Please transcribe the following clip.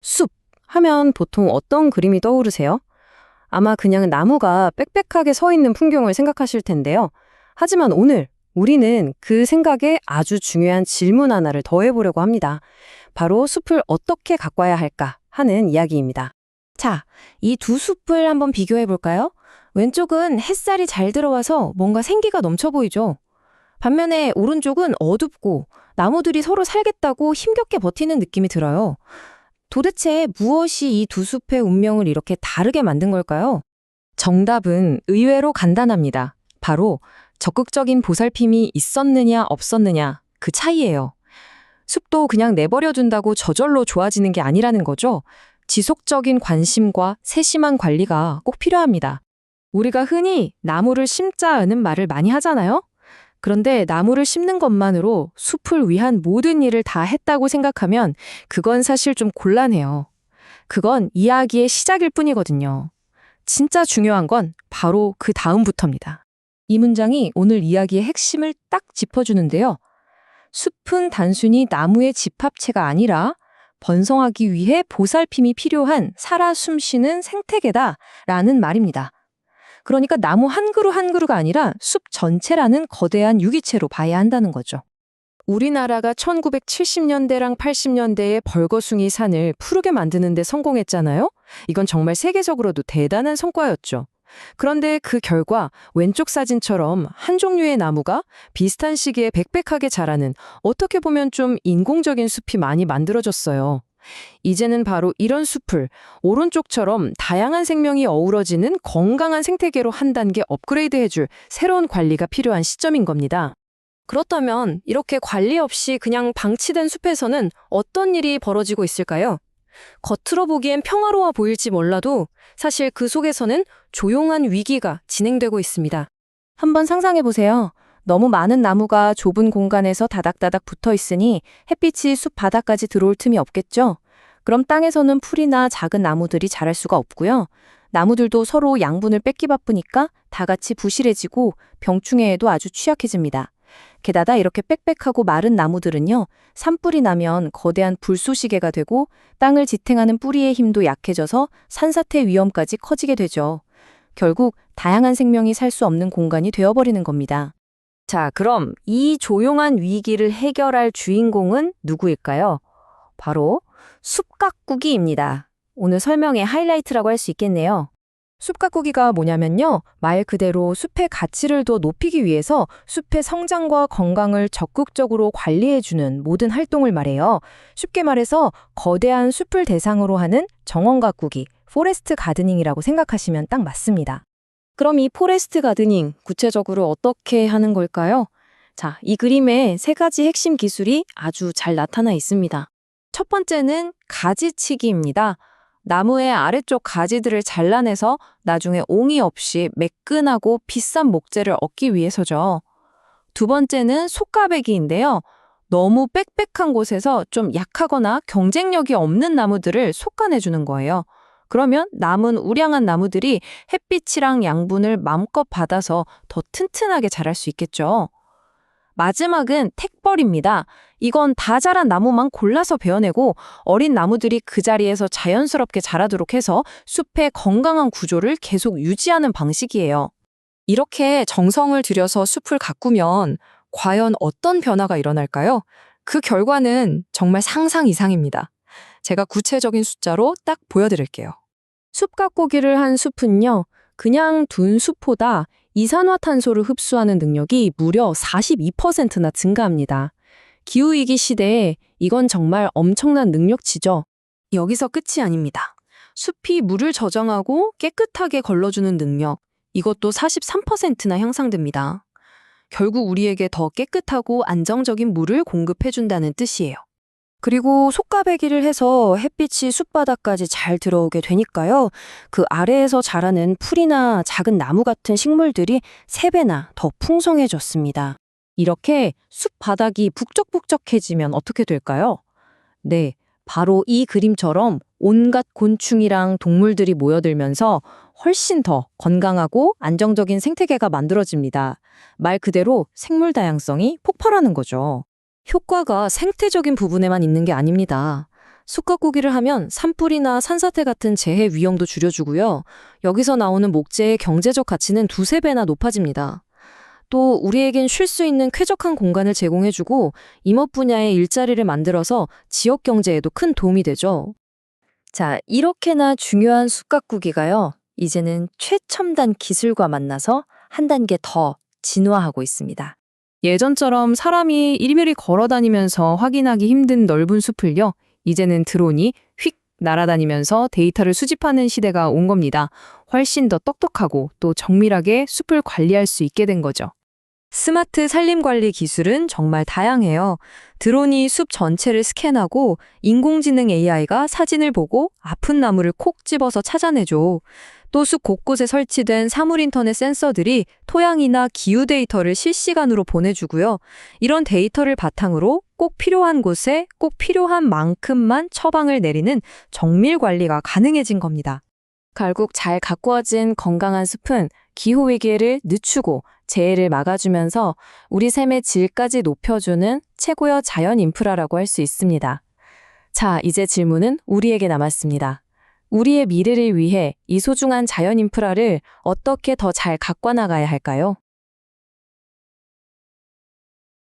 숲 하면 보통 어떤 그림이 떠오르세요? 아마 그냥 나무가 빽빽하게 서 있는 풍경을 생각하실 텐데요. 하지만 오늘 우리는 그 생각에 아주 중요한 질문 하나를 더해보려고 합니다. 바로 숲을 어떻게 가꿔야 할까 하는 이야기입니다. 자, 이 두 숲을 한번 비교해 볼까요? 왼쪽은 햇살이 잘 들어와서 뭔가 생기가 넘쳐 보이죠. 반면에 오른쪽은 어둡고 나무들이 서로 살겠다고 힘겹게 버티는 느낌이 들어요. 도대체 무엇이 이 두 숲의 운명을 이렇게 다르게 만든 걸까요? 정답은 의외로 간단합니다. 바로 적극적인 보살핌이 있었느냐 없었느냐 그 차이예요. 숲도 그냥 내버려둔다고 저절로 좋아지는 게 아니라는 거죠. 지속적인 관심과 세심한 관리가 꼭 필요합니다. 우리가 흔히 나무를 심자는 말을 많이 하잖아요. 그런데 나무를 심는 것만으로 숲을 위한 모든 일을 다 했다고 생각하면 그건 사실 좀 곤란해요. 그건 이야기의 시작일 뿐이거든요. 진짜 중요한 건 바로 그 다음부터입니다. 이 문장이 오늘 이야기의 핵심을 딱 짚어주는데요. 숲은 단순히 나무의 집합체가 아니라 번성하기 위해 보살핌이 필요한 살아 숨쉬는 생태계다라는 말입니다. 그러니까 나무 한 그루 한 그루가 아니라 숲 전체라는 거대한 유기체로 봐야 한다는 거죠. 우리나라가 1970년대랑 80년대에 벌거숭이 산을 푸르게 만드는 데 성공했잖아요. 이건 정말 세계적으로도 대단한 성과였죠. 그런데 그 결과 왼쪽 사진처럼 한 종류의 나무가 비슷한 시기에 빽빽하게 자라는 어떻게 보면 좀 인공적인 숲이 많이 만들어졌어요. 이제는 바로 이런 숲을 오른쪽처럼 다양한 생명이 어우러지는 건강한 생태계로 한 단계 업그레이드 해줄 새로운 관리가 필요한 시점인 겁니다. 그렇다면 이렇게 관리 없이 그냥 방치된 숲에서는 어떤 일이 벌어지고 있을까요? 겉으로 보기엔 평화로워 보일지 몰라도 사실 그 속에서는 조용한 위기가 진행되고 있습니다. 한번 상상해 보세요. 너무 많은 나무가 좁은 공간에서 다닥다닥 붙어 있으니 햇빛이 숲 바닥까지 들어올 틈이 없겠죠? 그럼 땅에서는 풀이나 작은 나무들이 자랄 수가 없고요. 나무들도 서로 양분을 뺏기 바쁘니까 다 같이 부실해지고 병충해에도 아주 취약해집니다. 게다가 이렇게 빽빽하고 마른 나무들은요, 산불이 나면 거대한 불쏘시개가 되고 땅을 지탱하는 뿌리의 힘도 약해져서 산사태 위험까지 커지게 되죠. 결국 다양한 생명이 살 수 없는 공간이 되어버리는 겁니다. 자, 그럼 이 조용한 위기를 해결할 주인공은 누구일까요? 바로 숲가꾸기입니다. 오늘 설명의 하이라이트라고 할 수 있겠네요. 숲가꾸기가 뭐냐면요, 말 그대로 숲의 가치를 더 높이기 위해서 숲의 성장과 건강을 적극적으로 관리해주는 모든 활동을 말해요. 쉽게 말해서 거대한 숲을 대상으로 하는 정원가꾸기, 포레스트 가드닝이라고 생각하시면 딱 맞습니다. 그럼 이 포레스트 가드닝, 구체적으로 어떻게 하는 걸까요? 자, 이 그림에 세 가지 핵심 기술이 아주 잘 나타나 있습니다. 첫 번째는 가지치기입니다. 나무의 아래쪽 가지들을 잘라내서 나중에 옹이 없이 매끈하고 비싼 목재를 얻기 위해서죠. 두 번째는 속가배기인데요. 너무 빽빽한 곳에서 좀 약하거나 경쟁력이 없는 나무들을 속가내주는 거예요. 그러면 남은 우량한 나무들이 햇빛이랑 양분을 마음껏 받아서 더 튼튼하게 자랄 수 있겠죠. 마지막은 택벌입니다. 이건 다 자란 나무만 골라서 베어내고 어린 나무들이 그 자리에서 자연스럽게 자라도록 해서 숲의 건강한 구조를 계속 유지하는 방식이에요. 이렇게 정성을 들여서 숲을 가꾸면 과연 어떤 변화가 일어날까요? 그 결과는 정말 상상 이상입니다. 제가 구체적인 숫자로 딱 보여드릴게요. 숲 가꾸기를 한 숲은요, 그냥 둔 숲보다 이산화탄소를 흡수하는 능력이 무려 42%나 증가합니다. 기후위기 시대에 이건 정말 엄청난 능력치죠. 여기서 끝이 아닙니다. 숲이 물을 저장하고 깨끗하게 걸러주는 능력, 이것도 43%나 향상됩니다. 결국 우리에게 더 깨끗하고 안정적인 물을 공급해준다는 뜻이에요. 그리고 속가배기를 해서 햇빛이 숲바닥까지 잘 들어오게 되니까요. 그 아래에서 자라는 풀이나 작은 나무 같은 식물들이 3배나 더 풍성해졌습니다. 이렇게 숲바닥이 북적북적해지면 어떻게 될까요? 네, 바로 이 그림처럼 온갖 곤충이랑 동물들이 모여들면서 훨씬 더 건강하고 안정적인 생태계가 만들어집니다. 말 그대로 생물 다양성이 폭발하는 거죠. 효과가 생태적인 부분에만 있는 게 아닙니다. 숲가꾸기를 하면 산불이나 산사태 같은 재해 위험도 줄여주고요. 여기서 나오는 목재의 경제적 가치는 두세 배나 높아집니다. 또 우리에겐 쉴 수 있는 쾌적한 공간을 제공해주고 임업 분야의 일자리를 만들어서 지역 경제에도 큰 도움이 되죠. 자, 이렇게나 중요한 숲가꾸기가요. 이제는 최첨단 기술과 만나서 한 단계 더 진화하고 있습니다. 예전처럼 사람이 일일이 걸어 다니면서 확인하기 힘든 넓은 숲을요. 이제는 드론이 휙 날아다니면서 데이터를 수집하는 시대가 온 겁니다. 훨씬 더 똑똑하고 또 정밀하게 숲을 관리할 수 있게 된 거죠. 스마트 산림관리 기술은 정말 다양해요. 드론이 숲 전체를 스캔하고 인공지능 AI가 사진을 보고 아픈 나무를 콕 집어서 찾아내죠. 또 숲 곳곳에 설치된 사물인터넷 센서들이 토양이나 기후 데이터를 실시간으로 보내주고요. 이런 데이터를 바탕으로 꼭 필요한 곳에 꼭 필요한 만큼만 처방을 내리는 정밀 관리가 가능해진 겁니다. 결국 잘 가꾸어진 건강한 숲은 기후위기를 늦추고 재해를 막아주면서 우리 삶의 질까지 높여주는 최고의 자연 인프라라고 할 수 있습니다. 자, 이제 질문은 우리에게 남았습니다. 우리의 미래를 위해 이 소중한 자연 인프라를 어떻게 더 잘 가꿔 나가야 할까요?